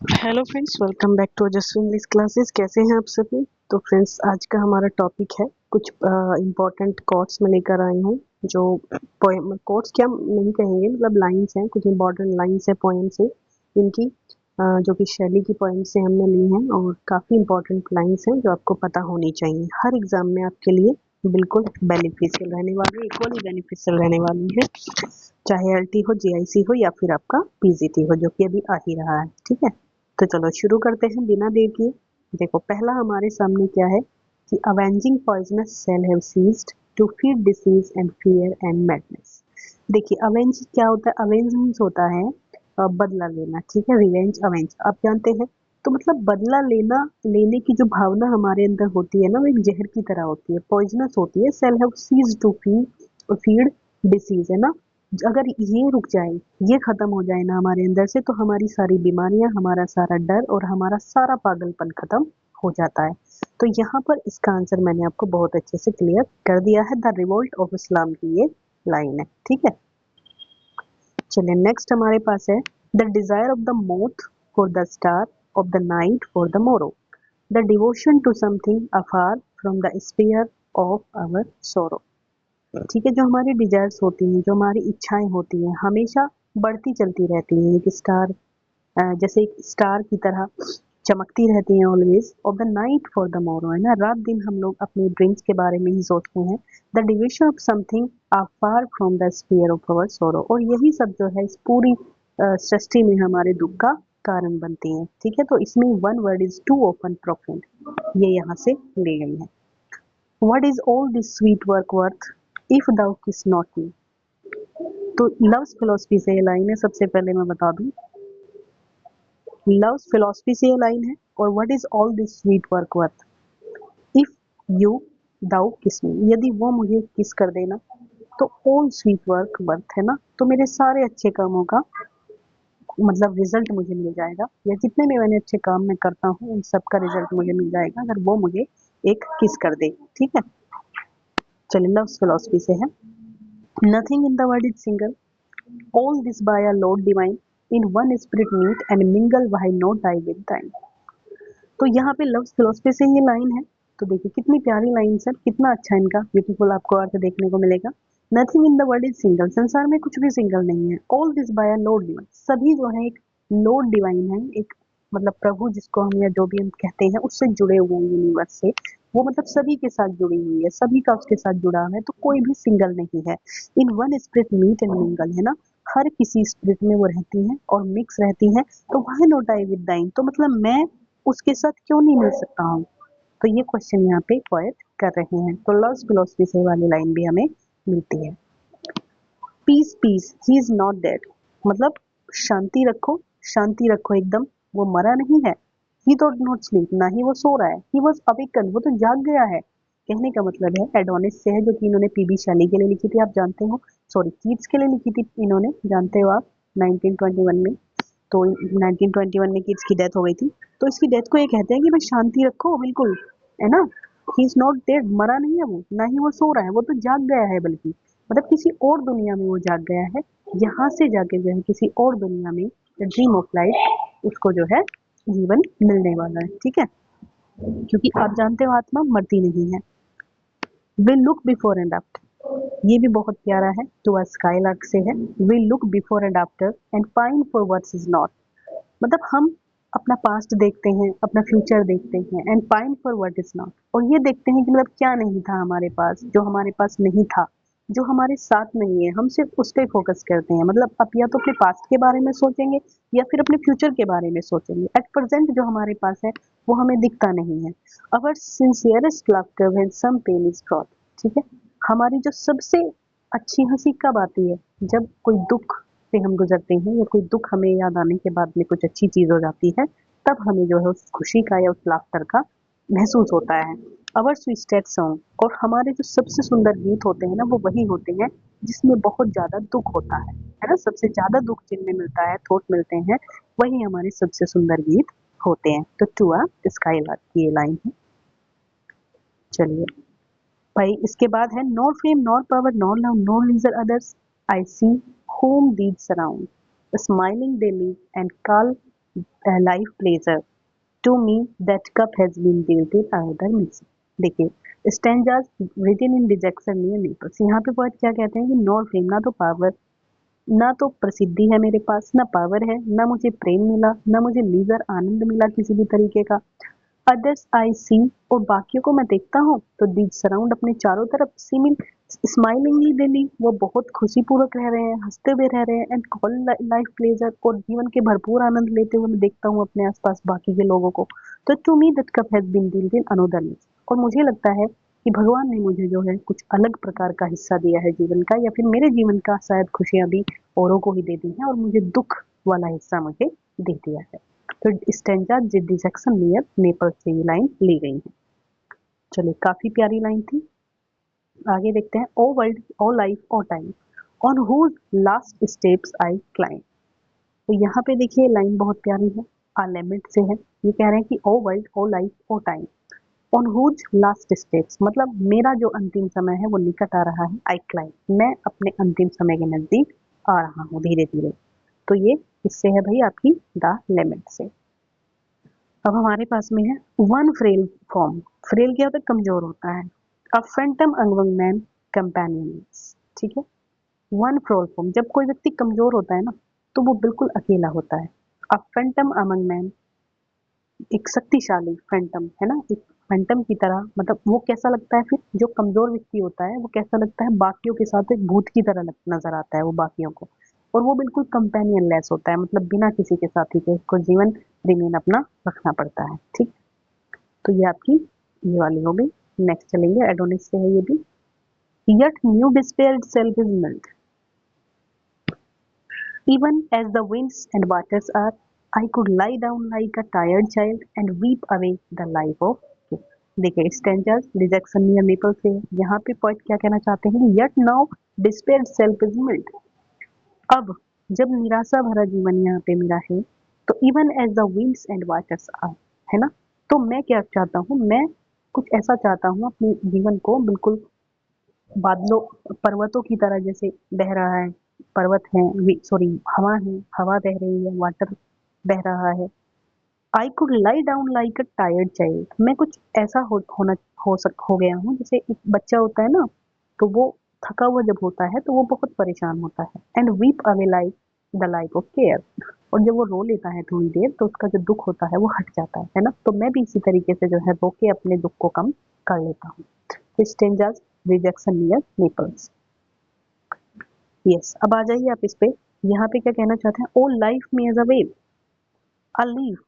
Hello friends, welcome back to just English classes. कैसे हैं आप सभी? तो फ्रेंड्स, आज का हमारा टॉपिक है कुछ इम्पोर्टेंट कोट्स में लेकर आई हूँ। जो पोएम कोट्स क्या नहीं कहेंगे, मतलब लाइंस हैं, कुछ इम्पोर्टेंट लाइंस है पोएम से इनकी, जो कि शैली की पोएम से हमने ली हैं और काफ़ी इम्पोर्टेंट लाइंस हैं जो आपको पता होनी चाहिए। हर एग्जाम में आपके लिए बिल्कुल बेनिफिशियल रहने वाली, इक्वली बेनिफिशियल रहने वाली है, चाहे एलटी हो, जीआईसी हो या फिर आपका पीजीटी हो, जो कि अभी आ ही रहा है। ठीक है, तो चलो शुरू करते हैं बिना देर किए। देखो, पहला हमारे सामने क्या है कि avenging poisonous cell have ceased to feed disease and fear and madness. देखिए, अवेंज क्या होता है? अवेंज मीन्स होता है बदला लेना। ठीक है, रिवेंज, अवेंज आप जानते हैं। तो मतलब बदला लेना, लेने की जो भावना हमारे अंदर होती है ना, वो एक जहर की तरह होती है, पॉइजनस होती है। Cell have ceased to feed disease, है ना। अगर ये रुक जाए, ये खत्म हो जाए ना हमारे अंदर से, तो हमारी सारी बीमारियां, हमारा सारा डर और हमारा सारा पागलपन खत्म हो जाता है। तो यहाँ पर इसका आंसर मैंने आपको बहुत अच्छे से क्लियर कर दिया है। द रिवोल्ट ऑफ इस्लाम की ये लाइन है। ठीक है, चलिए नेक्स्ट हमारे पास है the desire of the moth for the star of the night for the morrow, the devotion to something afar from the sphere of our sorrow. ठीक है, जो हमारी डिजायर्स होती हैं, जो हमारी इच्छाएं होती हैं, हमेशा बढ़ती चलती रहती हैं। एक स्टार, जैसे एक स्टार की तरह चमकती रहती हैं always. Of the night for the मोरो, है ना, रात दिन हम लोग अपने ड्रीम्स के बारे में ही सोचते हैं। The division of something are far from the sphere of our sorrow, और यही सब जो है इस पूरी सृष्टि में हमारे दुख का कारण बनती हैं। ठीक है, तो इसमें one word is to open profound, ये यहाँ से ली गई है। What is all this sweet work worth if thou kiss not मी। तो लव्स फिलोसफी से ये लाइन है, सबसे पहले मैं बता दूं, लव्स फिलोसफी से ये लाइन है। और what is all this sweet work worth if you thou kiss me, यदि वो मुझे किस कर देना तो ऑल स्वीट वर्क वर्थ, है ना, तो मेरे सारे अच्छे कामों का मतलब रिजल्ट मुझे मिल जाएगा, या जितने भी मैंने अच्छे काम में करता हूँ उन सब का रिजल्ट मुझे मिल जाएगा अगर वो मुझे एक किस कर दे। ठीक है, चलिए लव्स फिलोसफी से है। Nothing in the world is single, all this by a Lord divine, in one spirit meet and mingle why not die with thine। तो यहाँ पे लव्स फिलोसफी से ये लाइन है। तो देखिए कितनी प्यारी लाइन है, कितना अच्छा इनका ब्यूटीफुल आपको अर्थ देखने को मिलेगा। Nothing in the world is single, संसार में कुछ भी सिंगल नहीं है। All this by a Lord divine, सभी जो है एक लॉर्ड डिवाइन है, एक मतलब प्रभु जिसको हम या जो भी हम कहते हैं उससे जुड़े हुए हैं, यूनिवर्स से। वो मतलब सभी के साथ जुड़ी हुई है, सभी का उसके साथ जुड़ा है, तो कोई भी सिंगल नहीं है। In one spirit meet and mingle, है ना, हर किसी स्पिरिट में वो रहती हैं और मिक्स रहती हैं। तो व्हाई नॉट आई विद दाइन, तो मतलब मैं उसके साथ क्यों नहीं मिल सकता हूँ। तो ये क्वेश्चन यहाँ पे पोएट कर रहे हैं। तो लव्स फिलोसफी से वाली लाइन भी हमें मिलती है। Peace peace he is not dead, मतलब शांति रखो, शांति रखो एकदम, वो मरा नहीं है। ही डोंट नॉट स्लीप, ना ही वो सो रहा है। ही वॉज अवेकन, वो तो जाग गया है। कहने का मतलब है एडोनिस से है, जो कि इन्होंने पीबी शैली के लिए लिखी थी, आप जानते हो। सॉरी, कीट्स के लिए लिखी थी इन्होंने, जानते हो आप, 1921 में। तो 1921 में किड्स की डेथ हो गई थी। तो इसकी डेथ को ये कहते हैं कि भाई शांति रखो बिल्कुल, है ना। ही इज नॉट डेड, मरा नहीं है वो, ना ही वो सो रहा है, वो तो जाग गया है, बल्कि मतलब किसी और दुनिया में वो जाग गया है। यहाँ से जाके जो है किसी और दुनिया में ड्रीम ऑफ लाइफ उसको जो है जीवन मिलने वाला है। ठीक है, क्योंकि आप जानते हो आत्मा मरती नहीं है। Will look before and after, ये भी बहुत प्यारा है, टू अ स्काईलार्क से है। Will look before and after and find for what's is not, मतलब हम अपना पास्ट देखते हैं, अपना फ्यूचर देखते हैं, and find for what is not, और ये देखते हैं कि मतलब क्या नहीं था हमारे पास, जो हमारे पास नहीं था, जो हमारे साथ नहीं है, हम सिर्फ उस पर फोकस करते हैं। मतलब अब या तो अपने पास्ट के बारे में सोचेंगे या फिर अपने फ्यूचर के बारे में सोचेंगे। एट प्रेजेंट जो हमारे पास है वो हमें दिखता नहीं है। Our sincerest laughter when some pain is brought, ठीक है, हमारी जो सबसे अच्छी हंसी कब आती है, जब कोई दुख से हम गुजरते हैं या कोई दुख हमें याद आने के बाद में कुछ अच्छी चीज हो जाती है, तब हमें जो है उस खुशी का या उस लाफ्टर का महसूस होता है। अवर स्वीटेस्ट सॉन्ग, और हमारे जो सबसे सुंदर गीत होते हैं ना, वो वही होते हैं जिसमें बहुत ज्यादा दुख होता है ना। सबसे ज्यादा दुख जिनमें मिलता है, थोट मिलते हैं, वही हमारे सबसे सुंदर गीत होते हैं। तो टू आ स्काई की ये लाइन है। चलिए भाई, इसके बाद है nor fame nor power nor love nor leisure others, I see whom these surround, smiling they live and call life pleasure to me that cup has been gilt in another miss. देखिए stanzas written in rejection near Naples, यहाँ पे poet क्या कहते हैं कि not fame, ना तो power, ना तो प्रसिद्धि है मेरे पास, ना पावर है, ना मुझे प्रेम मिला, ना मुझे लीजर आनंद मिला किसी भी तरीके का। अदर्स आई सी, और बाकियों को मैं देखता हूँ तो दीज सराउंड अपने चारों तरफ सीमिंग स्माइलिंगली डेली, वो बहुत खुशीपूर्वक रह रहे हैं, हंसते हुए रह रहे हैं, एंड कॉल लाइफ प्लेजर, और जीवन के भरपूर आनंद लेते हुए मैं देखता हूँ अपने आसपास बाकी के लोगों को। तो to me that cup has been dealt in another, और मुझे लगता है कि भगवान ने मुझे जो है कुछ अलग प्रकार का हिस्सा दिया है जीवन का, या फिर मेरे जीवन का शायद खुशियां भी औरों को ही दे दी हैं और मुझे दुख वाला हिस्सा मुझे दे दिया है। तो स्टेंजा डिसेक्शन नियर नेपल से ये लाइन ली गई है। चलिए काफी प्यारी लाइन थी। आगे देखते हैं, O world O life O time on whose last steps I climb. तो यहाँ पे देखिए लाइन बहुत प्यारी है, आलेमेंट से है। ये कह रहे हैं कि O world O life O time on whose last steps, मतलब मेरा जो अंतिम समय है वो निकट आ रहा है, आई क्लाइम, मैं अपने अंतिम समय के नजदीक आ रहा हूँ धीरे धीरे। तो ये किससे है भाई, आपकी द लेमेंट से। अब हमारे पास में है वन फ्रेल फॉर्म। फ्रेल क्या होता है, कमजोर होता है। अ फैंटम अमंग मैन कंपेनियंस, ठीक है। वन फ्रेल फॉर्म, जब कोई व्यक्ति कमजोर होता है ना तो वो बिल्कुल अकेला होता है। अ फैंटम अमंग मैन, एक शक्तिशाली फैंटम है ना, एक फैंटम की तरह, मतलब वो कैसा लगता है फिर, जो कमजोर व्यक्ति होता है वो कैसा लगता है, बाकियों के साथ एक भूत की तरह नजर आता है वो बाकियों को। और वो बिल्कुल कंपेनियन लेस होता है, मतलब बिना किसी के साथी के उसको जीवन रिमेन अपना रखना पड़ता है, ठीक। तो ये आपकी ये वाली हो गई। नेक्स्ट चलेंगे, एडोनिस से है ये भी। Yet new despair self is mild even as the winds and waters are, I could lie down like a tired child and weep away the life of kids। देखिए स्टेंजर्स रिजेक्शन नियर नेपल से, यहाँ पे point क्या कहना चाहते हैं, yet now despair self is mild, अब जब निराशा भरा जीवन यहाँ पे मेरा है, तो even as the winds and waters are, है ना, तो मैं क्या चाहता हूँ, मैं कुछ ऐसा चाहता हूँ अपने जीवन को बिल्कुल बादलों पर्वतों की तरह जैसे बह रहा है, पर्वत है, सॉरी हवा है, हवा बह रही है, वाटर बह रहा है। I could lie down like a tired child, मैं कुछ ऐसा हो गया हूँ जैसे एक बच्चा होता है ना, तो वो थका हुआ जब होता है तो वो बहुत परेशान होता है, and weep away like the life of care, और जब वो रो लेता है थोड़ी देर तो उसका जो दुख होता है वो हट जाता है ना, तो मैं भी इसी तरीके से जो है रो के अपने दुख को कम कर लेता हूँ। Strangers rejection near Naples. Yes, अब आ जाइए आप इस पे, यहाँ पे क्या कहना चाहते हैं, oh life me as a wave, a leaf,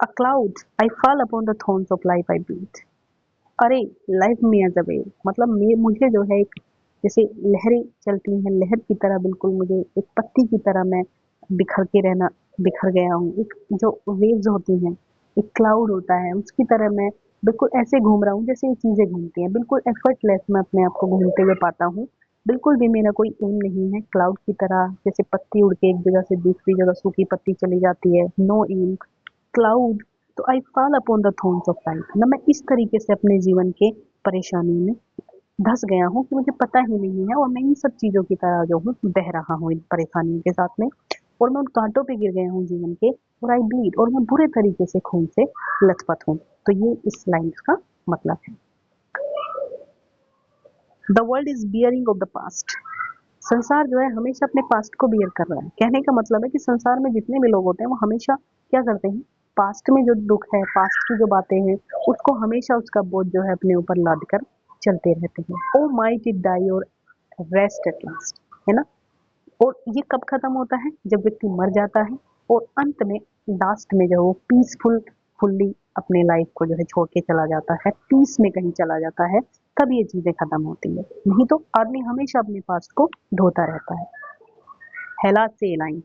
a cloud, I fall upon the thorns of life I beat. अरे life me as a wave, मतलब मुझे जो है एक जैसे लहरें चलती हैं, लहर की तरह बिल्कुल मुझे एक पत्ती की तरह मैं बिखर के रहना, बिखर गया हूँ। एक जो वेव्स होती हैं, एक क्लाउड होता है, उसकी तरह मैं बिल्कुल ऐसे घूम रहा हूँ जैसे ये चीजें घूमती हैं, बिल्कुल एफर्टलेस मैं अपने आप को घूमते हुए पाता हूँ। बिल्कुल भी मेरा कोई एम नहीं है, क्लाउड की तरह जैसे पत्ती उड़ के एक जगह से दूसरी जगह सूखी पत्ती चली जाती है, नो एम, क्लाउड। तो I fall upon the thorns of life ना, मैं इस तरीके से अपने जीवन के परेशानी में धस गया हूँ कि मुझे पता ही नहीं है, और मैं इन सब चीजों की तरह जो हूँ बह रहा हूँ इन परेशानियों के साथ में, और मैं उन कांटों पे गिर गया हूँ जीवन के, और आई ब्लीड, और मैं बुरे तरीके से खून से लथपथ हूँ। तो ये इस लाइन का मतलब है। The world is bearing of the past, संसार जो है हमेशा अपने पास्ट को बियर कर रहा है। कहने का मतलब है कि संसार में जितने भी लोग होते हैं वो हमेशा क्या करते हैं, पास्ट में जो दुख है, पास्ट की जो बातें हैं, उसको हमेशा उसका बोझ जो है अपने ऊपर लाद कर चलते रहते हैं। ओ माइट इट डाई और रेस्ट एट लास्ट, है ना। और ये कब खत्म होता है, जब व्यक्ति मर जाता है और अंत में लास्ट में जो वो पीसफुल फुल्ली अपने लाइफ को जो है छोड़ के चला जाता है, पीस में कहीं चला जाता है, तब ये चीजें खत्म होती है। नहीं तो आदमी हमेशा अपने पास्ट को ढोता रहता है। हेला से लाइन,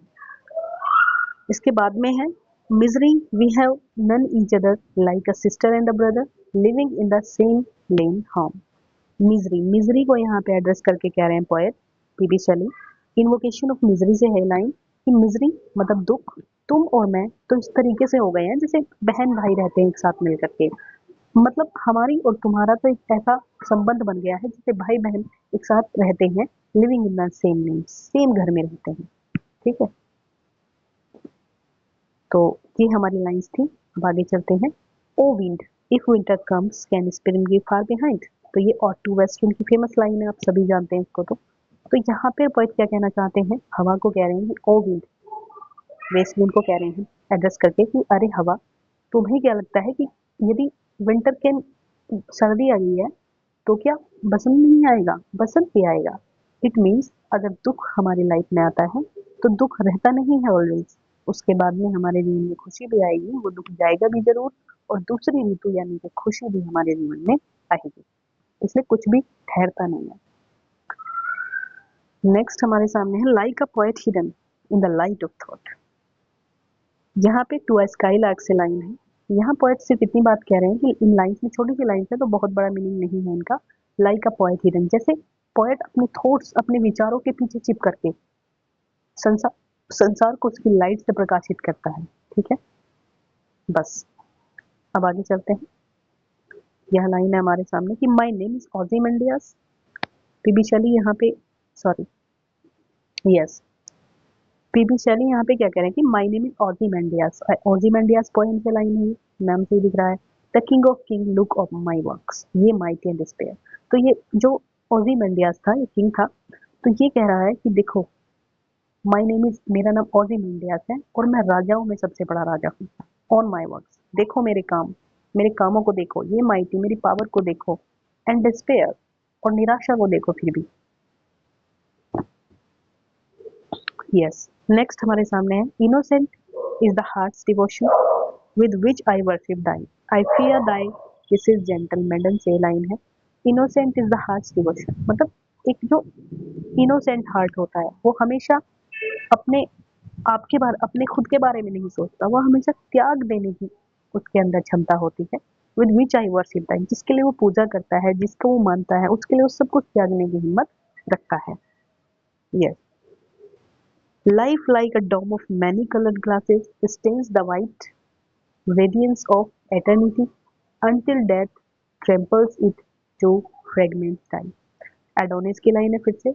इसके बाद में है, misery we have known each other like a sister and a brother living in the same lone home. Misery, misery को यहाँ पे एड्रेस करके कह रहे हैं poet PB Shelley. Invocation of misery से है लाइन कि मिजरी मतलब दुख, तुम और मैं तो इस तरीके से हो गए हैं जैसे बहन भाई रहते हैं एक साथ मिल करके, मतलब हमारी और तुम्हारा तो एक ऐसा संबंध बन गया है जैसे भाई बहन एक साथ रहते हैं, living in the same name, same घर में रहते हैं, ठीक है। तो ये हमारी लाइंस थी। अब आगे चलते हैं। O wind, if winter comes can spring be far behind. तो ये ऑट टू वेस्ट विंड की फेमस लाइन है, आप सभी जानते हैं इसको। तो यहाँ पे पोएट क्या कहना चाहते हैं, हवा को कह रहे हैं ओ विंड, वेस्ट विंड को कह रहे हैं एड्रेस करके कि अरे हवा, तुम्हें क्या लगता है कि यदि विंटर के सर्दी आ गई है तो क्या बसंत नहीं आएगा? बसंत भी आएगा। इट मीन्स अगर दुख हमारी लाइफ में आता है तो दुख रहता नहीं है ऑलवेज, उसके बाद में हमारे जीवन में खुशी भी आएगी, वो दुख जाएगा भी जरूर, और दूसरी ऋतु यानी कि खुशी भी हमारे जीवन में आएगी। इसलिए कुछ भी ठहरता नहीं है। नेक्स्ट हमारे सामने है like a poet hidden in the light of thought. यहाँ पे टू स्काई लार्क से लाइन है। यहाँ पोएट सिर्फ इतनी बात कह रहे हैं कि इन लाइन्स में, छोटी सी लाइन्स है तो बहुत बड़ा मीनिंग नहीं है इनका। लाइक अ पोएट हिडन, जैसे पोएट अपने थॉट्स, अपने विचारों के पीछे छिप करके संसार संसार को उसकी लाइट से प्रकाशित करता है। ठीक है, बस अब आगे चलते हैं। यह लाइन है हमारे सामने कि my name is ओzymandias। PB Shelley यहाँ पे, सॉरी, यस, पीबी शैली यहाँ पे क्या कह रहे हैं कि माई नेम इज ओzymandias। ओzymandias पोएम से लाइन है, नाम से ही दिख रहा है। The king of king look of my works, ये माइटी एंड डिस्पेयर। तो ये जो ओzymandias था, ये किंग था, तो ये कह रहा है कि देखो, माई नेम इज, मेरा नाम ओzymandias है और मैं राजाओं में सबसे बड़ा राजा हूँ। ऑन माई वर्क्स, देखो मेरे काम, मेरे कामों को देखो, ये माइटी, मेरी पावर को देखो, एंड डिस्पेयर, और निराशा को देखो फिर भी। यस, नेक्स्ट हमारे सामने है innocent is the heart's devotion with which I worship thy, I fear thy this is gentle maiden से लाइन है। Innocent is the heart's devotion, मतलब एक जो इनोसेंट हार्ट होता है वो हमेशा अपने आपके बारे, अपने खुद के बारे में नहीं सोचता, वो हमेशा त्याग देने की उसके अंदर क्षमता होती है। विद विच आई वर्शिप दाई, जिसके लिए वो पूजा करता है, जिसको वो मानता है, उसके लिए वो सब कुछ त्यागने की हिम्मत रखता है। Yes, life like a dome of many colored glasses stains the white radiance of eternity until death tramples it to fragments die। Adonais की लाइन है फिर से,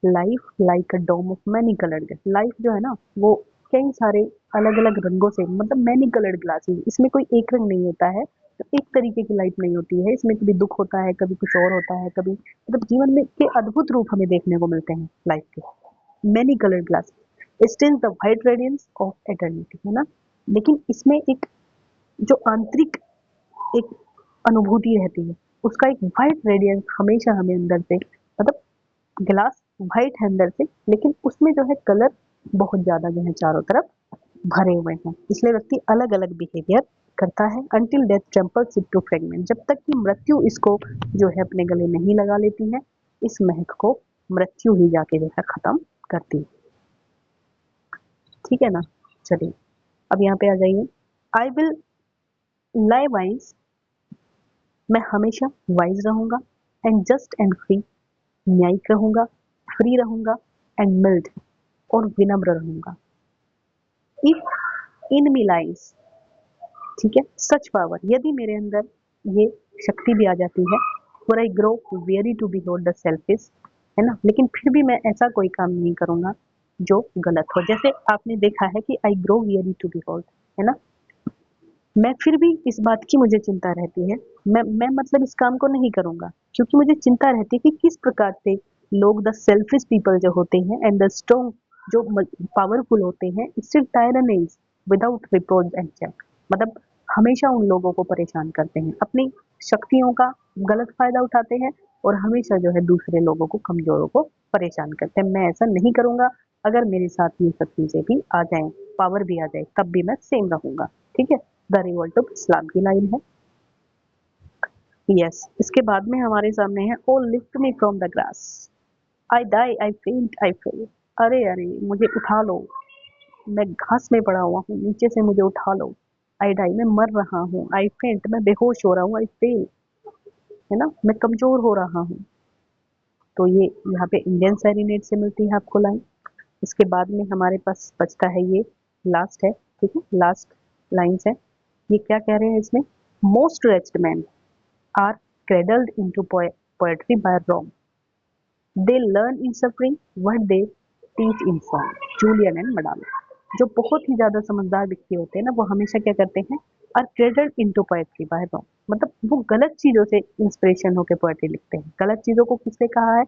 life like a dome of many coloured glass. Life जो है ना, वो कई सारे अलग अलग रंगों से, मतलब मैनी कलर्ड ग्लासेस, इसमें कोई एक रंग नहीं होता है, तो एक तरीके की लाइफ नहीं होती है, इसमें कभी दुख होता है, कभी कुछ और होता है, कभी मतलब जीवन में के अद्भुत रूप हमें देखने को मिलते हैं लाइफ के। Many coloured glass still the white radiance of eternity, है ना। लेकिन इसमें एक जो आंतरिक एक अनुभूति रहती है, उसका एक वाइट रेडियंस हमेशा हमें अंदर से, मतलब ग्लास वाइट है अंदर से, लेकिन उसमें जो है कलर बहुत ज्यादा जो है चारों तरफ भरे हुए हैं, इसलिए व्यक्ति अलग अलग बिहेवियर करता है। Until death tramples it to fragments, जब तक कि मृत्यु इसको जो है अपने गले नहीं लगा लेती है, इस महक को मृत्यु ही जाके जो है खत्म करती है। ठीक है ना, चलिए अब यहाँ पे आ जाइए। आई विल लाई वाइज, मैं हमेशा वाइज रहूंगा, एंड जस्ट एंड फ्री, न्यायिक रहूंगा, फ्री रहूंगा, एंड मिल्ड, और विनम्र रहूंगा। इफ इन मी लाइज, ठीक है, सच पावर, यदि मेरे अंदर ये शक्ति भी आ जाती है, for I grow very to be the selfish, है ना, लेकिन फिर भी मैं ऐसा कोई काम नहीं करूंगा जो गलत हो। जैसे आपने देखा है कि I grow very to be है ना, मैं फिर भी इस बात की मुझे चिंता रहती है, मैं मतलब इस काम को नहीं करूंगा, क्योंकि मुझे चिंता रहती है कि किस प्रकार से लोग, द सेल्फिश पीपल जो होते हैं, एंड द स्ट्रॉन्ग जो पावरफुल होते हैं, still tyrannies without reproach and check, मतलब हमेशा उन लोगों को परेशान करते हैं, अपनी शक्तियों का गलत फायदा उठाते हैं, और हमेशा जो है दूसरे लोगों को, कमजोरों को परेशान करते हैं। मैं ऐसा नहीं करूंगा। अगर मेरे साथ ये सब चीजें भी आ जाएं, पावर भी आ जाए, तब भी मैं सेम रहूंगा। ठीक है, द रिवोल्ट ऑफ इस्लाम की लाइन है। यस, इसके बाद में हमारे सामने है O lift me from the grass, I die I faint I fail. अरे अरे, मुझे उठा लो, मैं घास में पड़ा हुआ हूँ, नीचे से मुझे उठा लो। आई डाई, मैं मर रहा हूँ। आई फेंट, मैं बेहोश हो रहा हूँ। आई फेल, है ना, मैं कमजोर हो रहा हूँ। तो ये यहाँ पे इंडियन सेरेनेड से मिलती है आपको लाइन। इसके बाद में हमारे पास बचता है ये लास्ट है, ठीक है, लास्ट लाइन्स है। ये क्या कह रहे हैं इसमें, most wretched man are cradled into poetry by Rome. They learn in suffering what they teach in song. Julian and Madame. जो बहुत ही ज़्यादा समझदार व्यक्ति होते हैं ना, वो हमेशा क्या करते हैं, are cradled into poetry by no, मतलब वो गलत चीज़ों से इंस्पिरेशन होकर पोएट्री लिखते हैं। गलत चीज़ों को किससे कहा है?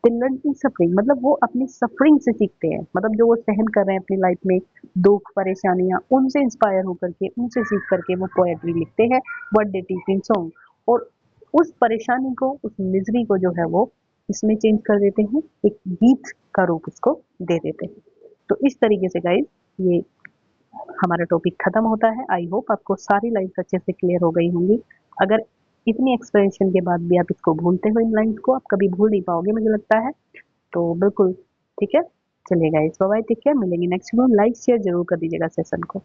दे लर्न इन सफरिंग, मतलब वो अपनी सफरिंग से सीखते हैं, मतलब जो वो सहन कर रहे हैं अपनी लाइफ में, दुख परेशानियां, उनसे इंस्पायर होकर के, उनसे सीख करके वो पोएट्री लिखते हैं, what they teach in song. और उस परेशानी को, उस मिजरी को जो है वो इसमें चेंज कर देते हैं, एक गीत का रूप उसको दे देते हैं। तो इस तरीके से गाइस ये हमारा टॉपिक खत्म होता है। आई होप आपको सारी लाइन्स अच्छे से क्लियर हो गई होंगी। अगर इतनी एक्सप्लेनेशन के बाद भी आप इसको भूलते हो, इन लाइन्स को आप कभी भूल नहीं पाओगे मुझे लगता है, तो बिल्कुल ठीक है। चलिए guys, bye bye, take care, मिलेंगे नेक्स्ट में। लाइक शेयर जरूर कर दीजिएगा सेशन को।